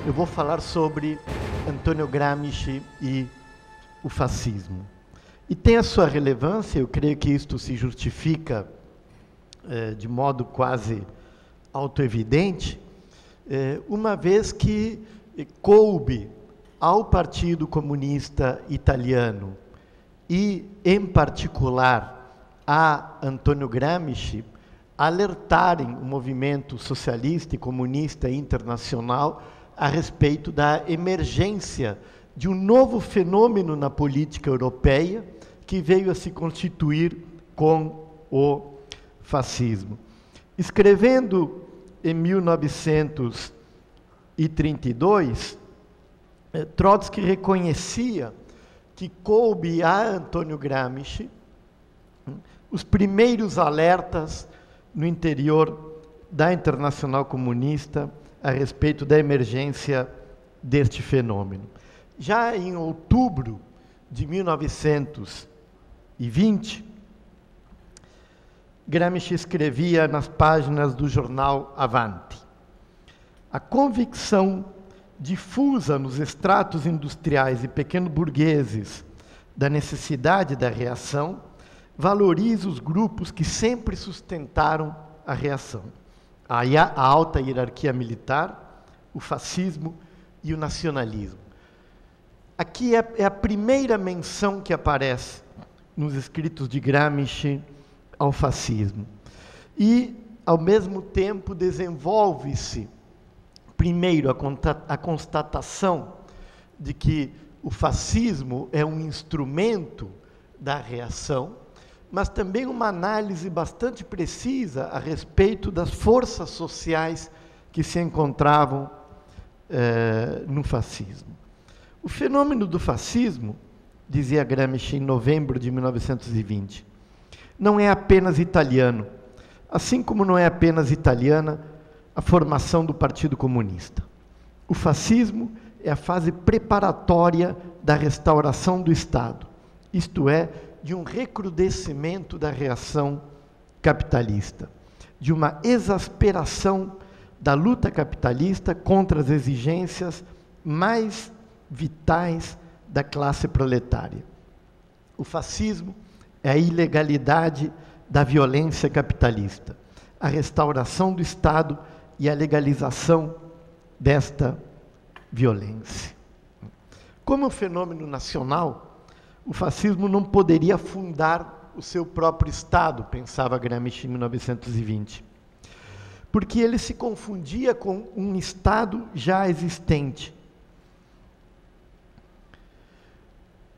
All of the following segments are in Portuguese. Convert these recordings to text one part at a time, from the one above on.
eu vou falar sobre Antônio Gramsci e o fascismo. E tem a sua relevância, eu creio que isto se justifica de modo quase autoevidente, uma vez que coube ao Partido Comunista Italiano e, em particular, a Antônio Gramsci, alertarem o movimento socialista e comunista internacional a respeito da emergência de um novo fenômeno na política europeia que veio a se constituir com o fascismo. Escrevendo em 1932, Trotsky reconhecia que coube a Antônio Gramsci os primeiros alertas no interior da Internacional Comunista a respeito da emergência deste fenômeno. Já em outubro de 1920, Gramsci escrevia nas páginas do jornal Avanti: a convicção difusa nos estratos industriais e pequeno-burgueses da necessidade da reação valoriza os grupos que sempre sustentaram a reação. A alta hierarquia militar, o fascismo e o nacionalismo. Aqui é a primeira menção que aparece nos escritos de Gramsci ao fascismo. E, ao mesmo tempo, desenvolve-se, primeiro, a constatação de que o fascismo é um instrumento da reação, mas também uma análise bastante precisa a respeito das forças sociais que se encontravam no fascismo. O fenômeno do fascismo, dizia Gramsci em novembro de 1920, não é apenas italiano, assim como não é apenas italiana a formação do Partido Comunista. O fascismo é a fase preparatória da restauração do Estado, isto é, de um recrudescimento da reação capitalista, de uma exasperação da luta capitalista contra as exigências mais vitais da classe proletária. O fascismo é a ilegalidade da violência capitalista, a restauração do Estado e a legalização desta violência. Como fenômeno nacional, o fascismo não poderia fundar o seu próprio Estado, pensava Gramsci em 1920, porque ele se confundia com um Estado já existente.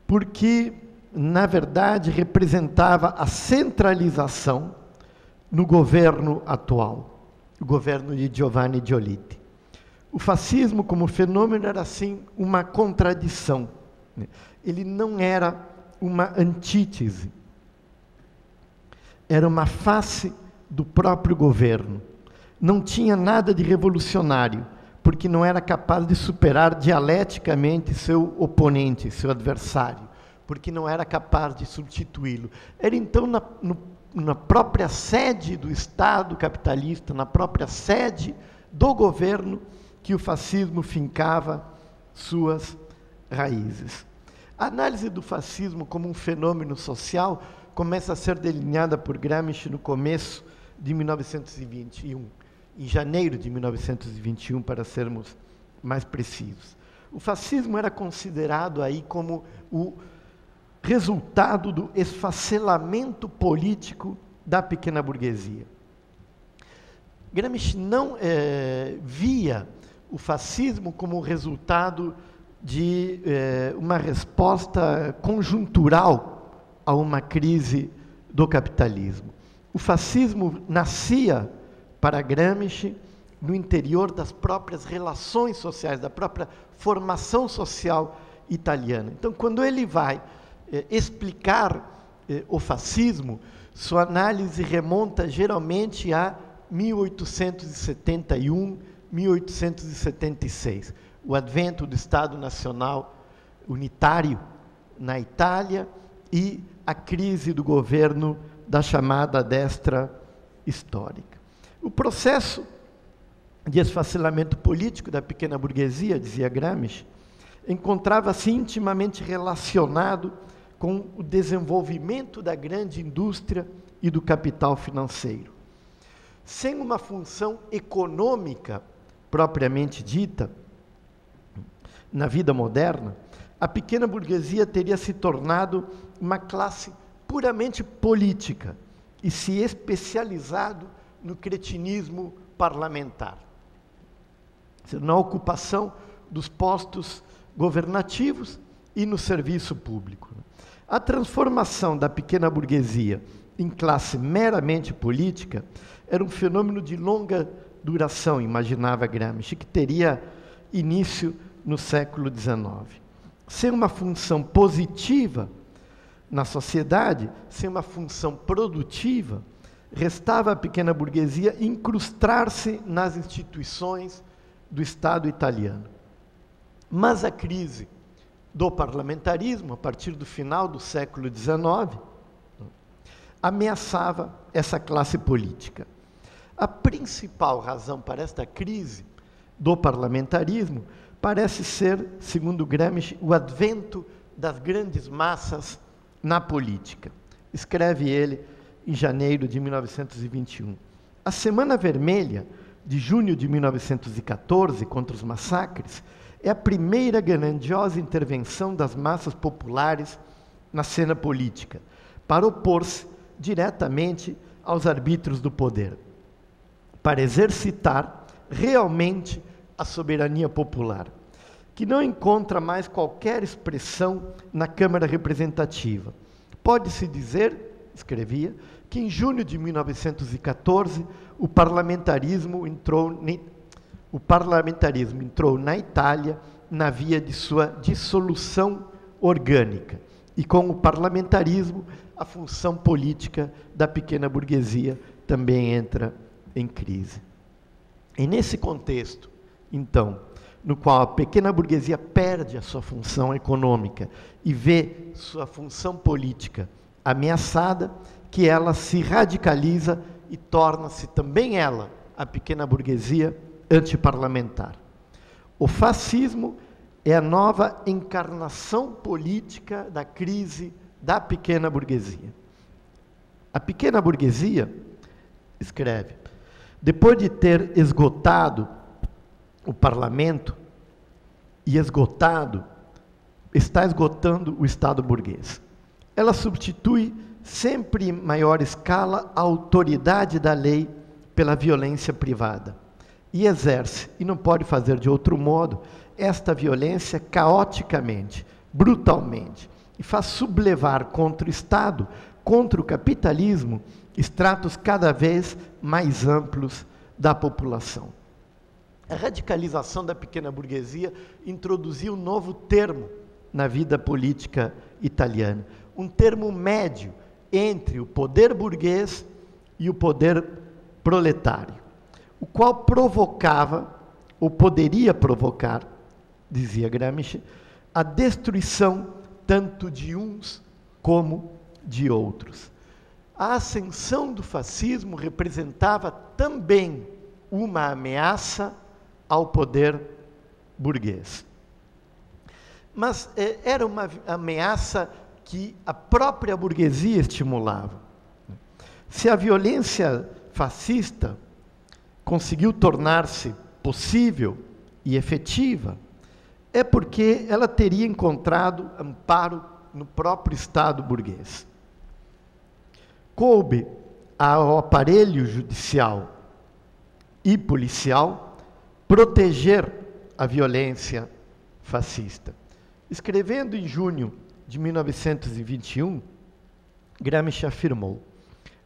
Porque, na verdade, representava a centralização no governo atual, o governo de Giovanni Giolitti. O fascismo, como fenômeno, era, assim, uma contradição. Ele não era uma antítese, era uma face do próprio governo. Não tinha nada de revolucionário, porque não era capaz de superar dialeticamente seu oponente, seu adversário, porque não era capaz de substituí-lo. Era então na própria sede do Estado capitalista, na própria sede do governo, que o fascismo fincava suas raízes. A análise do fascismo como um fenômeno social começa a ser delineada por Gramsci no começo de 1921, em janeiro de 1921, para sermos mais precisos. O fascismo era considerado aí como o resultado do esfacelamento político da pequena burguesia. Gramsci não via o fascismo como resultado de uma resposta conjuntural a uma crise do capitalismo. O fascismo nascia, para Gramsci, no interior das próprias relações sociais, da própria formação social italiana. Então, quando ele vai explicar o fascismo, sua análise remonta geralmente a 1871, 1876. O advento do Estado Nacional Unitário na Itália e a crise do governo da chamada destra histórica. O processo de esfacelamento político da pequena burguesia, dizia Gramsci, encontrava-se intimamente relacionado com o desenvolvimento da grande indústria e do capital financeiro. Sem uma função econômica propriamente dita, na vida moderna, a pequena burguesia teria se tornado uma classe puramente política e se especializado no cretinismo parlamentar, na ocupação dos postos governativos e no serviço público. A transformação da pequena burguesia em classe meramente política era um fenômeno de longa duração, imaginava Gramsci, que teria início no século XIX. Sem uma função positiva na sociedade, sem uma função produtiva, restava à pequena burguesia incrustar-se nas instituições do Estado italiano. Mas a crise do parlamentarismo, a partir do final do século XIX, ameaçava essa classe política. A principal razão para esta crise do parlamentarismo parece ser, segundo Gramsci, o advento das grandes massas na política. Escreve ele em janeiro de 1921. A Semana Vermelha, de junho de 1914, contra os massacres, é a primeira grandiosa intervenção das massas populares na cena política, para opor-se diretamente aos arbítrios do poder, para exercitar realmente a soberania popular, que não encontra mais qualquer expressão na Câmara Representativa. Pode-se dizer, escrevia, que em junho de 1914 o parlamentarismo entrou na Itália na via de sua dissolução orgânica. E com o parlamentarismo, a função política da pequena burguesia também entra em crise. E nesse contexto, então, no qual a pequena burguesia perde a sua função econômica e vê sua função política ameaçada, que ela se radicaliza e torna-se também ela, a pequena burguesia, antiparlamentar. O fascismo é a nova encarnação política da crise da pequena burguesia. A pequena burguesia, escreve, depois de ter esgotado o parlamento e está esgotando o Estado burguês. Ela substitui sempre em maior escala a autoridade da lei pela violência privada e exerce, e não pode fazer de outro modo, esta violência caoticamente, brutalmente, e faz sublevar contra o Estado, contra o capitalismo, estratos cada vez mais amplos da população. A radicalização da pequena burguesia introduziu um novo termo na vida política italiana, um termo médio entre o poder burguês e o poder proletário, o qual provocava, ou poderia provocar, dizia Gramsci, a destruição tanto de uns como de outros. A ascensão do fascismo representava também uma ameaça ao poder burguês. Mas era uma ameaça que a própria burguesia estimulava. Se a violência fascista conseguiu tornar-se possível e efetiva, é porque ela teria encontrado amparo no próprio Estado burguês. Coube ao aparelho judicial e policial proteger a violência fascista. Escrevendo em junho de 1921, Gramsci afirmou: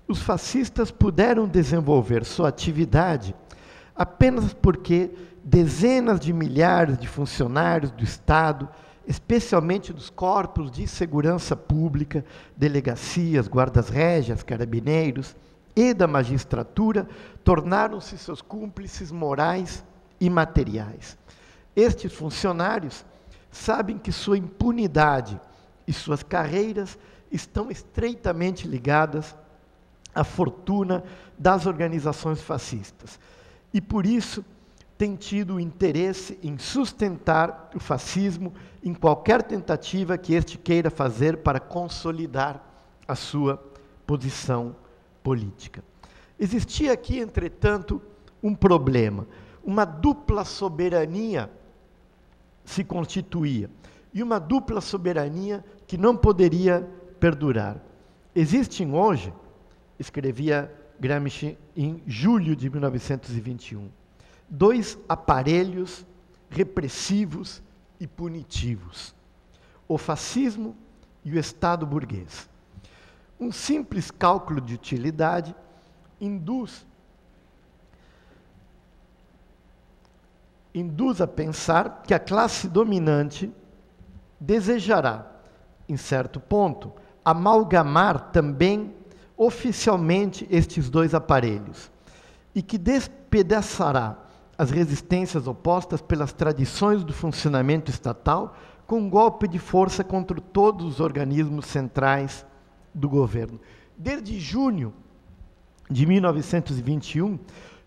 os fascistas puderam desenvolver sua atividade apenas porque dezenas de milhares de funcionários do Estado, especialmente dos corpos de segurança pública, delegacias, guardas régias, carabineiros e da magistratura, tornaram-se seus cúmplices morais e materiais. Estes funcionários sabem que sua impunidade e suas carreiras estão estreitamente ligadas à fortuna das organizações fascistas. E por isso tem tido interesse em sustentar o fascismo em qualquer tentativa que este queira fazer para consolidar a sua posição política. Existia aqui, entretanto, um problema. Uma dupla soberania se constituía, e uma dupla soberania que não poderia perdurar. Existem hoje, escrevia Gramsci em julho de 1921, dois aparelhos repressivos e punitivos: o fascismo e o Estado burguês. Um simples cálculo de utilidade induz a pensar que a classe dominante desejará, em certo ponto, amalgamar também oficialmente estes dois aparelhos, e que despedaçará as resistências opostas pelas tradições do funcionamento estatal com um golpe de força contra todos os organismos centrais do governo. Desde junho de 1921,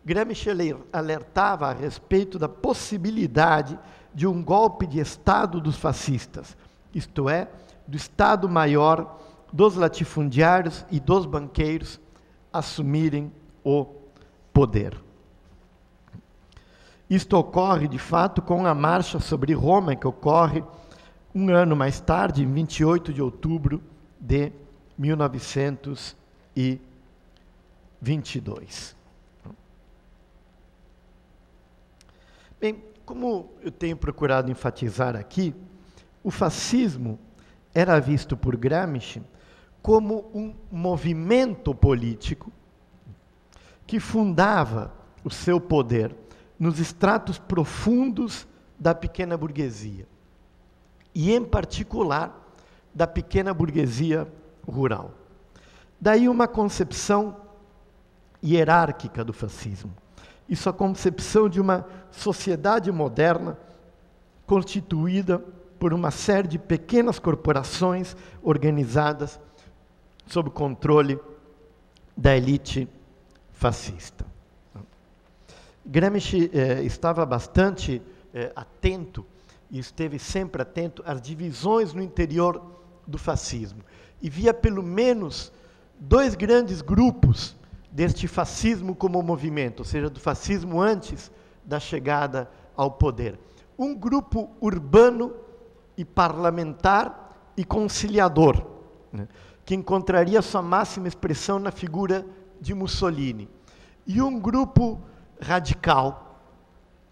Gramsci alertava a respeito da possibilidade de um golpe de Estado dos fascistas, isto é, do Estado-Maior, dos latifundiários e dos banqueiros assumirem o poder. Isto ocorre, de fato, com a Marcha sobre Roma, que ocorre um ano mais tarde, em 28 de outubro de 1922. Bem, como eu tenho procurado enfatizar aqui, o fascismo era visto por Gramsci como um movimento político que fundava o seu poder nos estratos profundos da pequena burguesia, e em particular da pequena burguesia rural. Daí uma concepção hierárquica do fascismo. Isso é a concepção de uma sociedade moderna constituída por uma série de pequenas corporações organizadas sob o controle da elite fascista. Gramsci estava bastante atento, e esteve sempre atento, às divisões no interior do fascismo. E via pelo menos dois grandes grupos deste fascismo como movimento, ou seja, do fascismo antes da chegada ao poder. Um grupo urbano e parlamentar e conciliador, né, que encontraria sua máxima expressão na figura de Mussolini. E um grupo radical,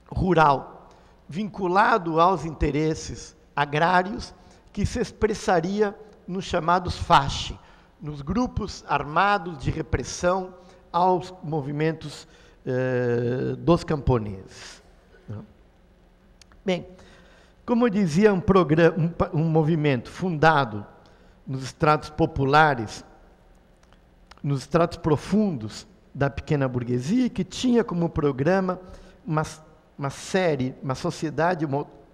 rural, vinculado aos interesses agrários, que se expressaria nos chamados fasci, nos grupos armados de repressão aos movimentos dos camponeses. Bem, como eu dizia, um movimento fundado nos estratos populares, nos estratos profundos da pequena burguesia, que tinha como programa uma sociedade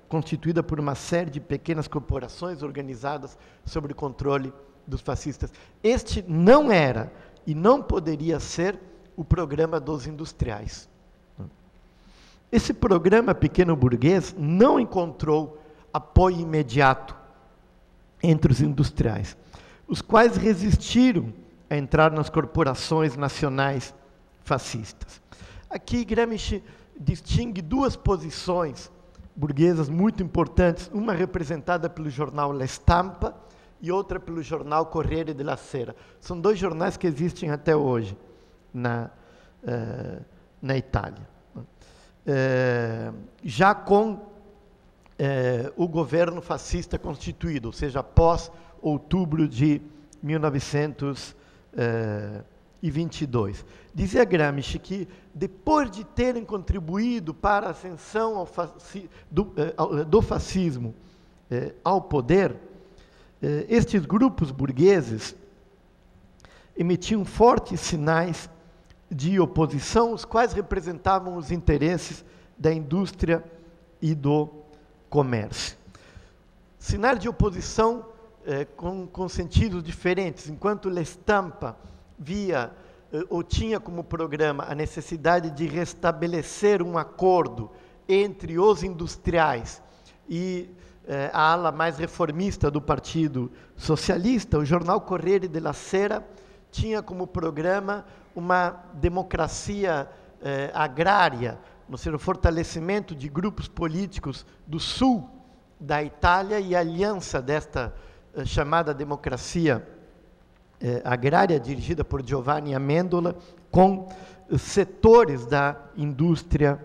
constituída por uma série de pequenas corporações organizadas sob o controle dos fascistas. Este não era e não poderia ser o programa dos industriais. Esse programa pequeno burguês não encontrou apoio imediato entre os industriais, os quais resistiram a entrar nas corporações nacionais fascistas. Aqui Gramsci distingue duas posições burguesas muito importantes, uma representada pelo jornal La Stampa e outra pelo jornal Corriere della Sera. São dois jornais que existem até hoje na Itália. Já com o governo fascista constituído, ou seja, após outubro de 1922. Dizia Gramsci que, depois de terem contribuído para a ascensão do fascismo ao poder, estes grupos burgueses emitiam fortes sinais de oposição, os quais representavam os interesses da indústria e do comércio. Sinais de oposição com sentidos diferentes. Enquanto La Stampa via ou tinha como programa a necessidade de restabelecer um acordo entre os industriais e a ala mais reformista do Partido Socialista, o jornal Corriere della Sera tinha como programa uma democracia agrária, ou seja, o fortalecimento de grupos políticos do sul da Itália e a aliança desta chamada democracia agrária, dirigida por Giovanni Amendola, com setores da indústria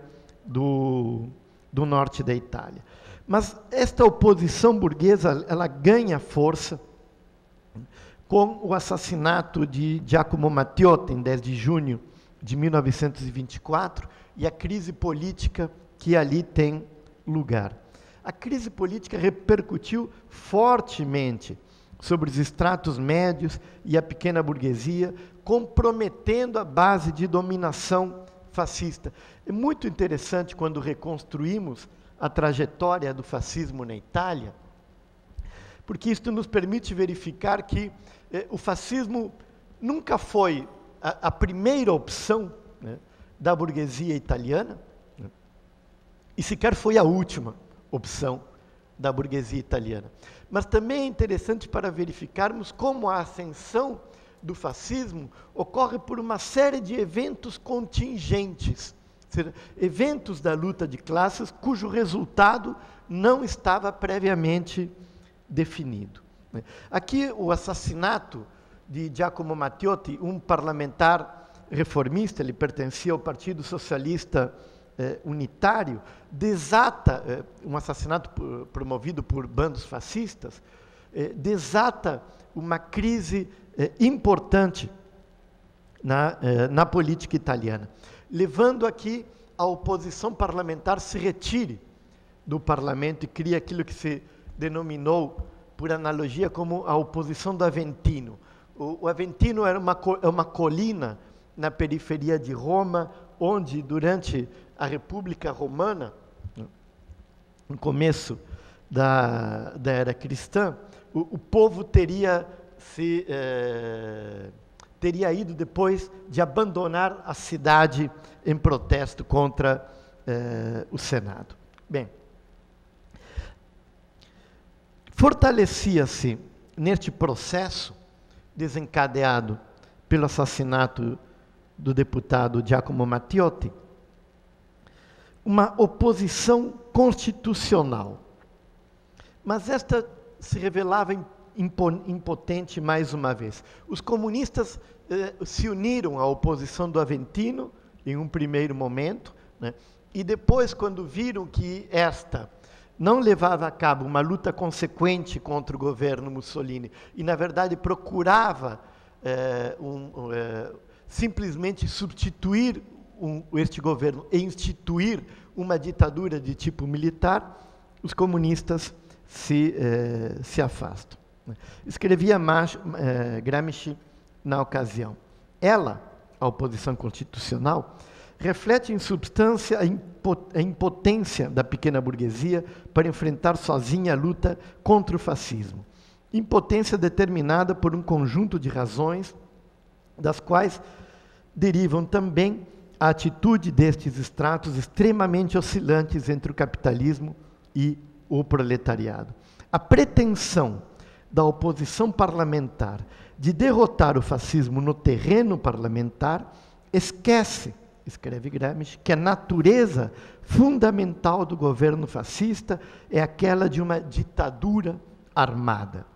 do norte da Itália. Mas esta oposição burguesa, ela ganha força com o assassinato de Giacomo Matteotti, em 10 de junho de 1924, e a crise política que ali tem lugar. A crise política repercutiu fortemente sobre os estratos médios e a pequena burguesia, comprometendo a base de dominação fascista. É muito interessante quando reconstruímos a trajetória do fascismo na Itália, porque isto nos permite verificar que o fascismo nunca foi a primeira opção, né, da burguesia italiana, né, e sequer foi a última opção da burguesia italiana. Mas também é interessante para verificarmos como a ascensão do fascismo ocorre por uma série de eventos contingentes, ou seja, eventos da luta de classes cujo resultado não estava previamente definido. Aqui o assassinato de Giacomo Matteotti, um parlamentar reformista, ele pertencia ao Partido Socialista Unitário, desata, um assassinato promovido por bandos fascistas, desata uma crise importante na política italiana, levando aqui a oposição parlamentar se retire do parlamento e cria aquilo que se denominou, por analogia, como a oposição do Aventino. O Aventino era uma colina na periferia de Roma, onde, durante a República Romana, no começo da era cristã, o povo teria ido depois de abandonar a cidade em protesto contra o Senado. Bem, fortalecia-se neste processo desencadeado pelo assassinato do deputado Giacomo Matteotti, uma oposição constitucional. Mas esta se revelava impotente mais uma vez. Os comunistas se uniram à oposição do Aventino em um primeiro momento, né, e depois, quando viram que esta não levava a cabo uma luta consequente contra o governo Mussolini e, na verdade, procurava simplesmente substituir este governo e instituir uma ditadura de tipo militar, os comunistas se afastam. Escrevia Gramsci na ocasião. Ela, a oposição constitucional, reflete em substância a impotência da pequena burguesia para enfrentar sozinha a luta contra o fascismo. Impotência determinada por um conjunto de razões, das quais derivam também a atitude destes estratos extremamente oscilantes entre o capitalismo e o proletariado. A pretensão da oposição parlamentar de derrotar o fascismo no terreno parlamentar esquece, escreve Gramsci, que a natureza fundamental do governo fascista é aquela de uma ditadura armada.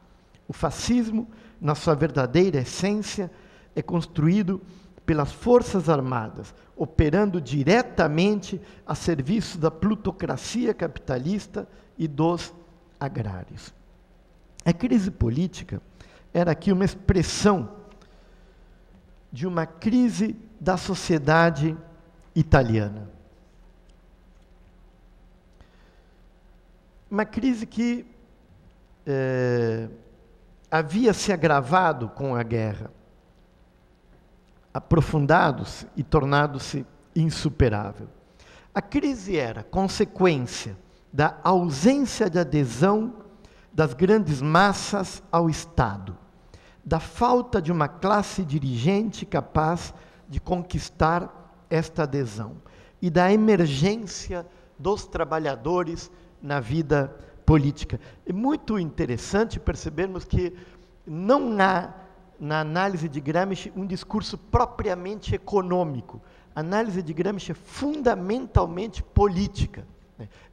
O fascismo, na sua verdadeira essência, é construído pelas forças armadas, operando diretamente a serviço da plutocracia capitalista e dos agrários. A crise política era aqui uma expressão de uma crise da sociedade italiana. Uma crise que havia se agravado com a guerra, aprofundado-se e tornado-se insuperável. A crise era consequência da ausência de adesão das grandes massas ao Estado, da falta de uma classe dirigente capaz de conquistar esta adesão e da emergência dos trabalhadores na vida política. É muito interessante percebermos que não há, na análise de Gramsci, um discurso propriamente econômico. A análise de Gramsci é fundamentalmente política.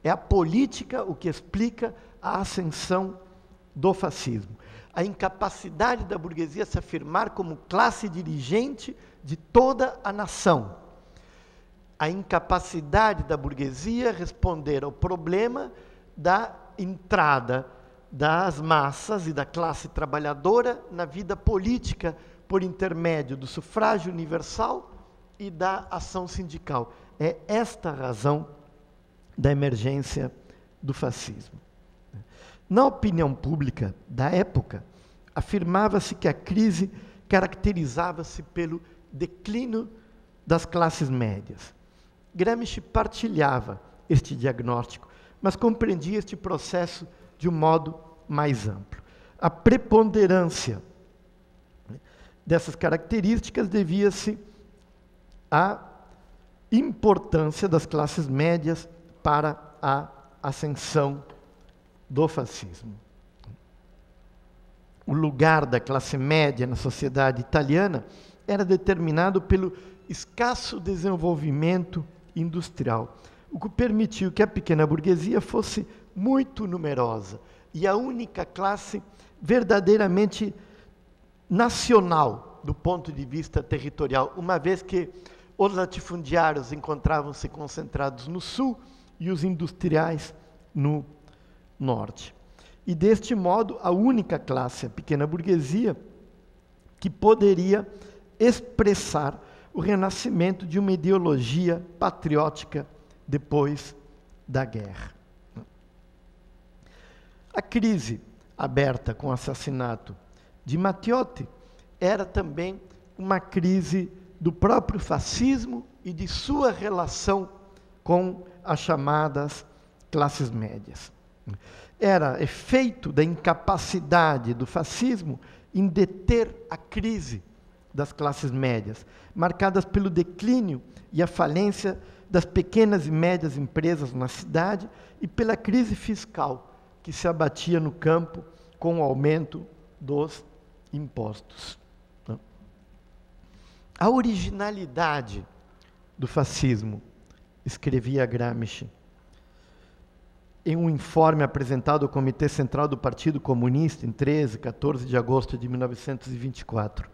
É a política o que explica a ascensão do fascismo. A incapacidade da burguesia se afirmar como classe dirigente de toda a nação. A incapacidade da burguesia responder ao problema da entrada das massas e da classe trabalhadora na vida política por intermédio do sufrágio universal e da ação sindical. É esta a razão da emergência do fascismo. Na opinião pública da época, afirmava-se que a crise caracterizava-se pelo declínio das classes médias. Gramsci partilhava este diagnóstico, mas compreendia este processo de um modo mais amplo. A preponderância dessas características devia-se à importância das classes médias para a ascensão do fascismo. O lugar da classe média na sociedade italiana era determinado pelo escasso desenvolvimento industrial, o que permitiu que a pequena burguesia fosse muito numerosa e a única classe verdadeiramente nacional do ponto de vista territorial, uma vez que os latifundiários encontravam-se concentrados no sul e os industriais no norte. E deste modo, a única classe, a pequena burguesia, que poderia expressar o renascimento de uma ideologia patriótica depois da guerra. A crise aberta com o assassinato de Matteotti era também uma crise do próprio fascismo e de sua relação com as chamadas classes médias. Era efeito da incapacidade do fascismo em deter a crise das classes médias, marcadas pelo declínio e a falência das pequenas e médias empresas na cidade e pela crise fiscal que se abatia no campo com o aumento dos impostos. A originalidade do fascismo, escrevia Gramsci, em um informe apresentado ao Comitê Central do Partido Comunista em 13 e 14 de agosto de 1924.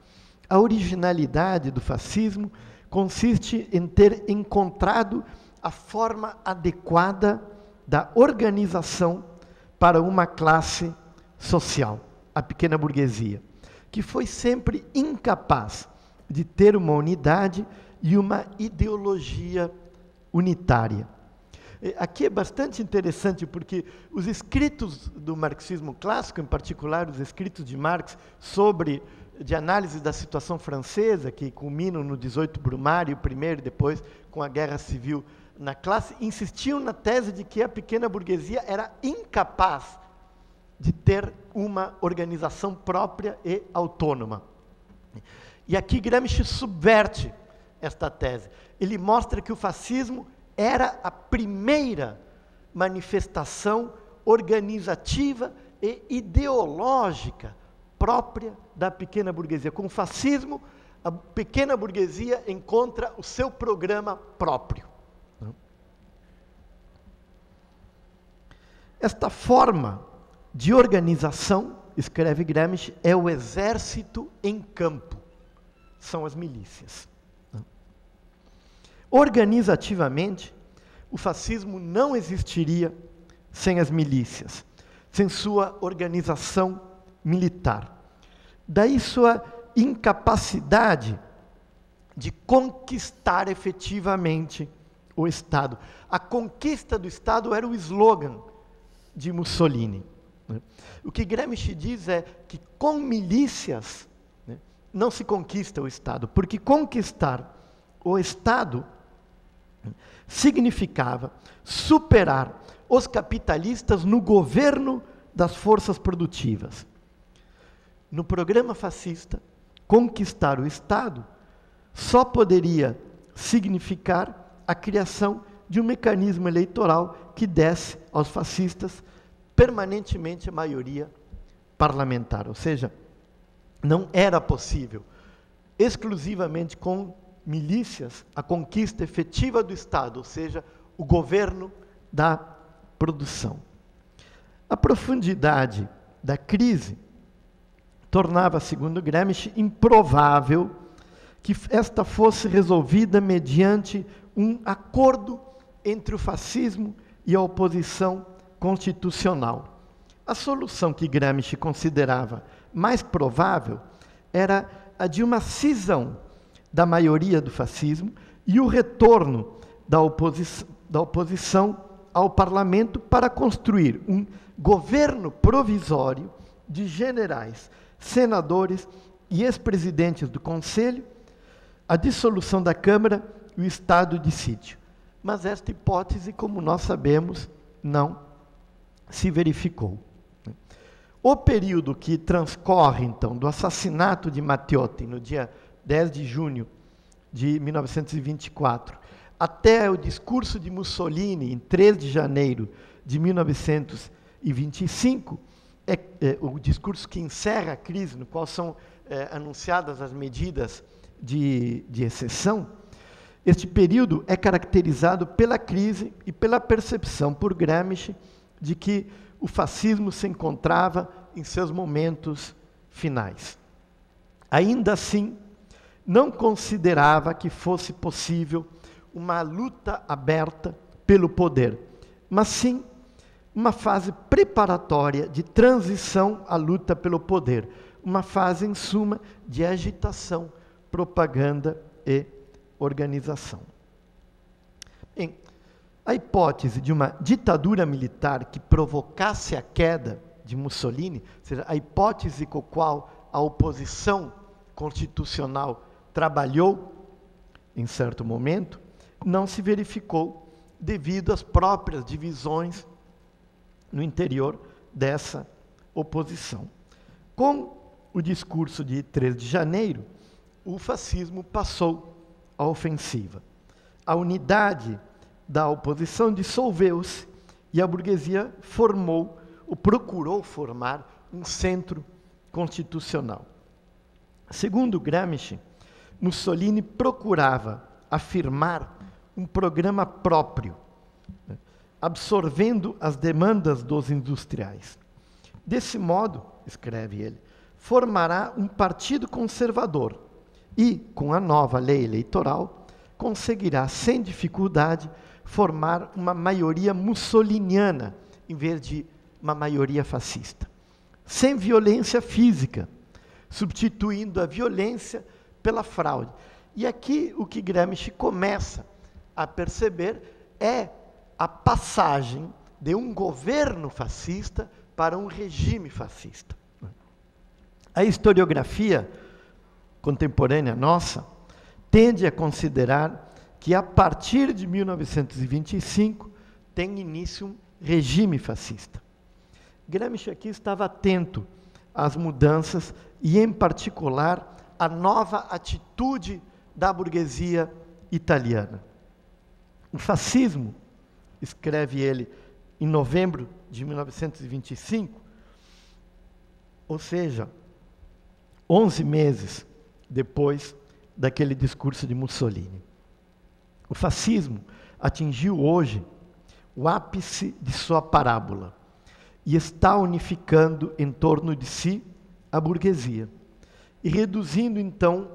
A originalidade do fascismo consiste em ter encontrado a forma adequada da organização para uma classe social, a pequena burguesia, que foi sempre incapaz de ter uma unidade e uma ideologia unitária. Aqui é bastante interessante porque os escritos do marxismo clássico, em particular os escritos de Marx de análise da situação francesa, que culminam no 18 Brumário primeiro e depois com a Guerra Civil na classe, insistiam na tese de que a pequena burguesia era incapaz de ter uma organização própria e autônoma. E aqui Gramsci subverte esta tese. Ele mostra que o fascismo era a primeira manifestação organizativa e ideológica própria da pequena burguesia. Com o fascismo, a pequena burguesia encontra o seu programa próprio. Esta forma de organização, escreve Gramsci, é o exército em campo. São as milícias. Organizativamente, o fascismo não existiria sem as milícias, sem sua organização militar. Daí sua incapacidade de conquistar efetivamente o Estado. A conquista do Estado era o slogan de Mussolini. O que Gramsci diz é que com milícias não se conquista o Estado, porque conquistar o Estado significava superar os capitalistas no governo das forças produtivas. No programa fascista, conquistar o Estado só poderia significar a criação de um mecanismo eleitoral que desse aos fascistas permanentemente a maioria parlamentar. Ou seja, não era possível, exclusivamente com milícias, a conquista efetiva do Estado, ou seja, o governo da produção. A profundidade da crise tornava, segundo Gramsci, improvável que esta fosse resolvida mediante um acordo entre o fascismo e a oposição constitucional. A solução que Gramsci considerava mais provável era a de uma cisão da maioria do fascismo e o retorno da oposição ao parlamento para construir um governo provisório de generais, senadores e ex-presidentes do Conselho, a dissolução da Câmara e o estado de sítio. Mas esta hipótese, como nós sabemos, não se verificou. O período que transcorre, então, do assassinato de Matteotti, no dia 10 de junho de 1924, até o discurso de Mussolini, em 3 de janeiro de 1925, o discurso que encerra a crise, no qual são anunciadas as medidas de exceção. Este período é caracterizado pela crise e pela percepção por Gramsci de que o fascismo se encontrava em seus momentos finais. Ainda assim, não considerava que fosse possível uma luta aberta pelo poder, mas sim uma fase preparatória de transição à luta pelo poder, uma fase, em suma, de agitação, propaganda e organização. Bem, a hipótese de uma ditadura militar que provocasse a queda de Mussolini, ou seja, a hipótese com a qual a oposição constitucional trabalhou em certo momento, não se verificou devido às próprias divisões no interior dessa oposição. Com o discurso de 3 de janeiro, o fascismo passou à ofensiva. A unidade da oposição dissolveu-se e a burguesia formou, ou procurou formar, um centro constitucional. Segundo Gramsci, Mussolini procurava afirmar um programa próprio, absorvendo as demandas dos industriais. Desse modo, escreve ele, formará um partido conservador e, com a nova lei eleitoral, conseguirá, sem dificuldade, formar uma maioria mussoliniana, em vez de uma maioria fascista. Sem violência física, substituindo a violência pela fraude. E aqui o que Gramsci começa a perceber é a passagem de um governo fascista para um regime fascista. A historiografia contemporânea nossa tende a considerar que, a partir de 1925, tem início um regime fascista. Gramsci aqui estava atento às mudanças e, em particular, à nova atitude da burguesia italiana. O fascismo, escreve ele, em novembro de 1925, ou seja, 11 meses depois daquele discurso de Mussolini. O fascismo atingiu hoje o ápice de sua parábola e está unificando em torno de si a burguesia e reduzindo, então,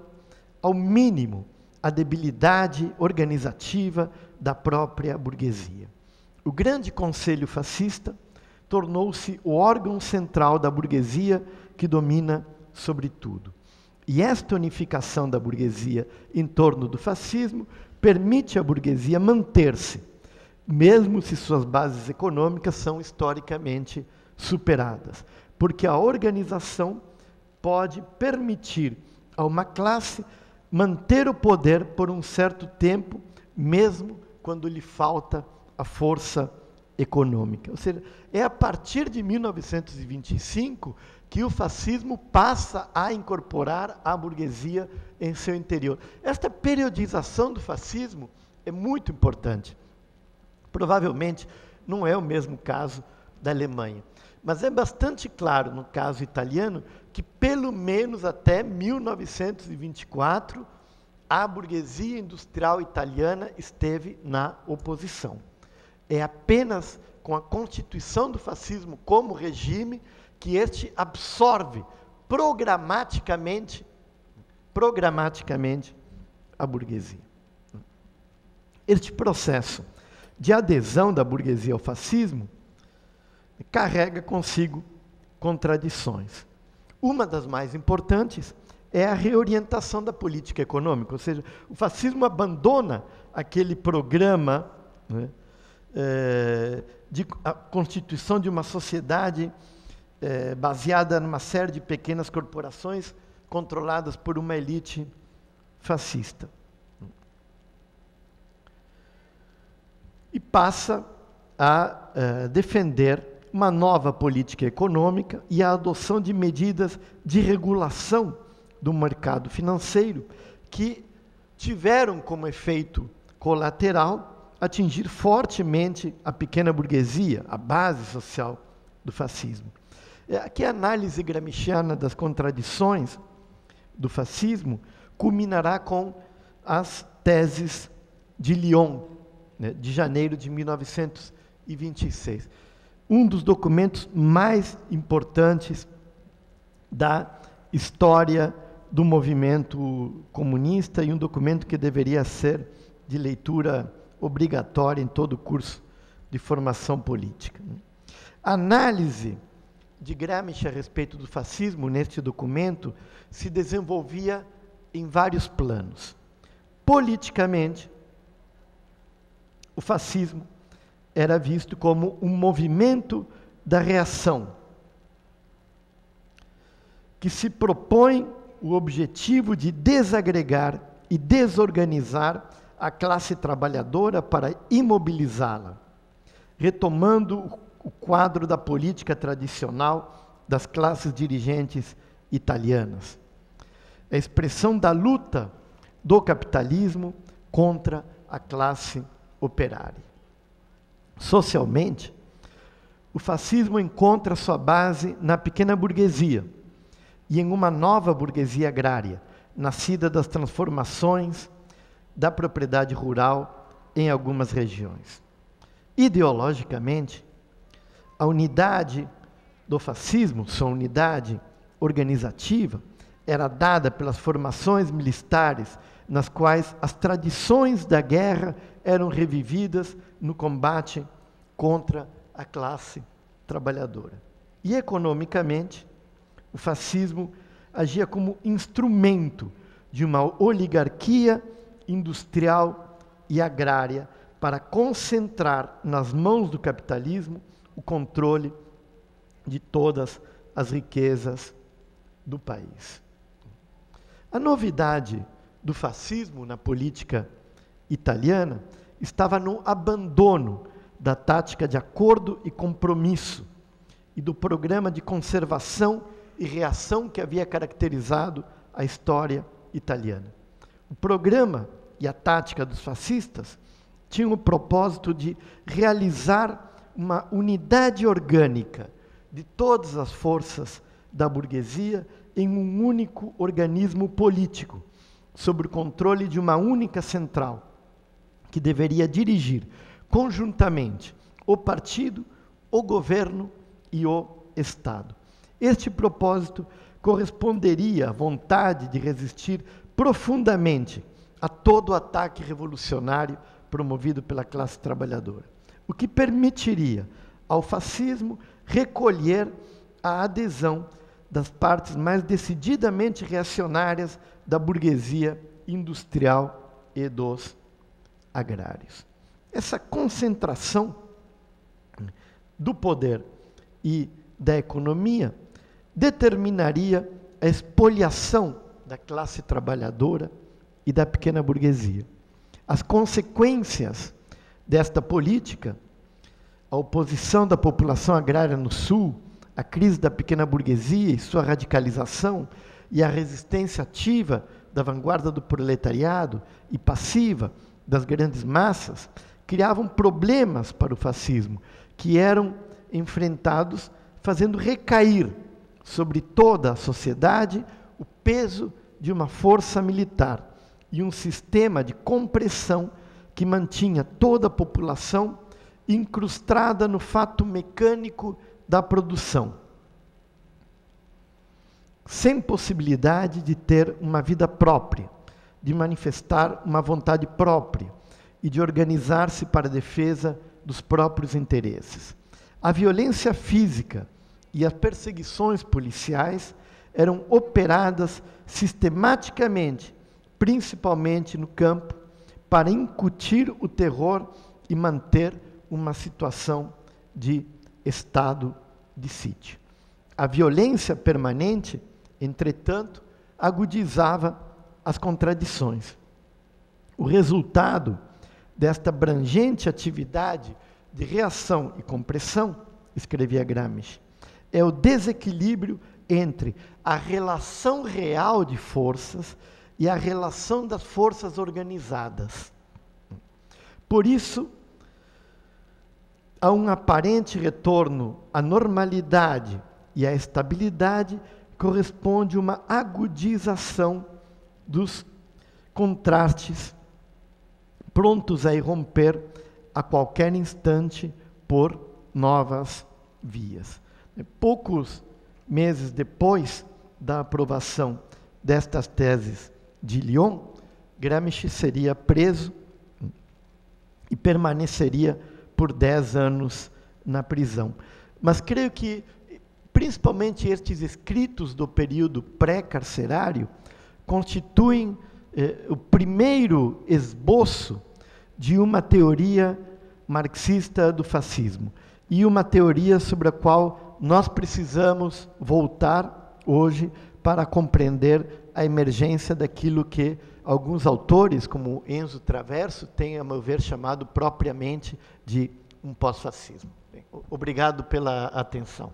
ao mínimo a debilidade organizativa da própria burguesia. O grande conselho fascista tornou-se o órgão central da burguesia que domina sobre tudo. E esta unificação da burguesia em torno do fascismo permite à burguesia manter-se, mesmo se suas bases econômicas são historicamente superadas, porque a organização pode permitir a uma classe manter o poder por um certo tempo, mesmo quando lhe falta a força econômica. Ou seja, é a partir de 1925 que o fascismo passa a incorporar a burguesia em seu interior. Esta periodização do fascismo é muito importante. Provavelmente não é o mesmo caso da Alemanha. Mas é bastante claro, no caso italiano, que pelo menos até 1924, a burguesia industrial italiana esteve na oposição. É apenas com a constituição do fascismo como regime que este absorve programaticamente a burguesia. Este processo de adesão da burguesia ao fascismo carrega consigo contradições. Uma das mais importantes é a reorientação da política econômica, ou seja, o fascismo abandona aquele programa, né, de a constituição de uma sociedade baseada numa série de pequenas corporações controladas por uma elite fascista. E passa a defender uma nova política econômica e a adoção de medidas de regulação do mercado financeiro que tiveram como efeito colateral atingir fortemente a pequena burguesia, a base social do fascismo. Aqui a análise gramsciana das contradições do fascismo culminará com as teses de Lyon, né, de janeiro de 1926. Um dos documentos mais importantes da história do movimento comunista e um documento que deveria ser de leitura obrigatória em todo o curso de formação política. A análise de Gramsci a respeito do fascismo neste documento se desenvolvia em vários planos. Politicamente, o fascismo era visto como um movimento da reação, que se propõe o objetivo de desagregar e desorganizar a classe trabalhadora para imobilizá-la, retomando o quadro da política tradicional das classes dirigentes italianas. A expressão da luta do capitalismo contra a classe operária. Socialmente, o fascismo encontra sua base na pequena burguesia e em uma nova burguesia agrária, nascida das transformações da propriedade rural em algumas regiões. Ideologicamente, a unidade do fascismo, sua unidade organizativa, era dada pelas formações militares nas quais as tradições da guerra eram revividas no combate contra a classe trabalhadora. E economicamente, o fascismo agia como instrumento de uma oligarquia industrial e agrária para concentrar nas mãos do capitalismo o controle de todas as riquezas do país. A novidade do fascismo na política italiana estava no abandono da tática de acordo e compromisso e do programa de conservação e reação que havia caracterizado a história italiana. O programa e a tática dos fascistas tinham o propósito de realizar uma unidade orgânica de todas as forças da burguesia em um único organismo político, sob o controle de uma única central, que deveria dirigir conjuntamente o partido, o governo e o Estado. Este propósito corresponderia à vontade de resistir profundamente a todo o ataque revolucionário promovido pela classe trabalhadora, o que permitiria ao fascismo recolher a adesão das partes mais decididamente reacionárias da burguesia industrial e dos agrários. Essa concentração do poder e da economia determinaria a expoliação da classe trabalhadora e da pequena burguesia. As consequências desta política, a oposição da população agrária no Sul, a crise da pequena burguesia e sua radicalização, e a resistência ativa da vanguarda do proletariado e passiva das grandes massas, criavam problemas para o fascismo, que eram enfrentados fazendo recair sobre toda a sociedade o peso de uma força militar e um sistema de compressão que mantinha toda a população incrustada no fato mecânico da produção, sem possibilidade de ter uma vida própria, de manifestar uma vontade própria e de organizar-se para a defesa dos próprios interesses. A violência física e as perseguições policiais eram operadas sistematicamente, principalmente no campo, para incutir o terror e manter uma situação de estado de sítio. A violência permanente, entretanto, agudizava as contradições. O resultado desta abrangente atividade de reação e compressão, escrevia Gramsci, é o desequilíbrio entre a relação real de forças e a relação das forças organizadas. Por isso, há um aparente retorno à normalidade e à estabilidade, corresponde uma agudização dos contrastes, prontos a irromper a qualquer instante por novas vias. Poucos meses depois da aprovação destas teses de Lyon, Gramsci seria preso e permaneceria por 10 anos na prisão. Mas creio que, principalmente estes escritos do período pré-carcerário, constituem o primeiro esboço de uma teoria marxista do fascismo, e uma teoria sobre a qual nós precisamos voltar hoje para compreender a emergência daquilo que alguns autores, como Enzo Traverso, têm, a meu ver, chamado propriamente de um pós-fascismo. Obrigado pela atenção.